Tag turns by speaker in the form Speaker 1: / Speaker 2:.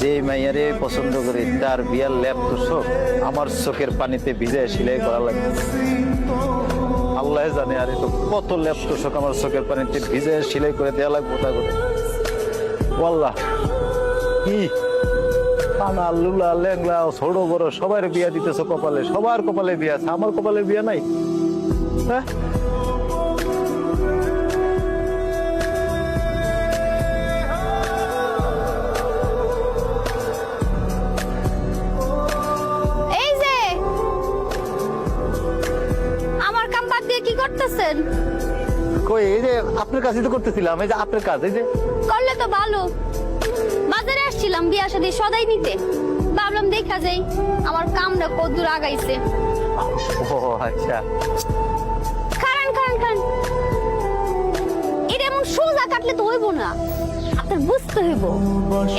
Speaker 1: যে মাইয়ারে পছন্দ করি তার বিয়ার ল্যাপ তো শোক আমার চোখের পানিতে ভিজে সিলাই করা লাগে। আল্লাহ জানে আর তো কত ল্যাপ তো শোক আমার চোখের পানিতে ভিজে সিলাই করে দেওয়া লাগবে তা করে। আল্লাহ কি কানা লুলা ল্যাংলা ছোট বড় সবার বিয়া দিতেছো কপালে, সবার কপালে বিয়া আছে, আমার কপালে বিয়া নাই। হ্যাঁ
Speaker 2: এই যে আমার কাম বাদ দিয়ে কি করতেছেন?
Speaker 1: কই এই যে আপনার কাছে তো করতেছিলাম, এই যে আপনার কাজ এই যে
Speaker 2: করলে তো ভালো। বাজারে আসছিলাম বিয়া শাদী সদাই নিতে, ভাবলাম দেখা যাই আমার কামটা কতদূর আগাইছে।
Speaker 1: ও আচ্ছা
Speaker 2: খান খান খান, এটা এমন সোজা কাটলে তো হইব না, আপনার বুঝতে হইব এটা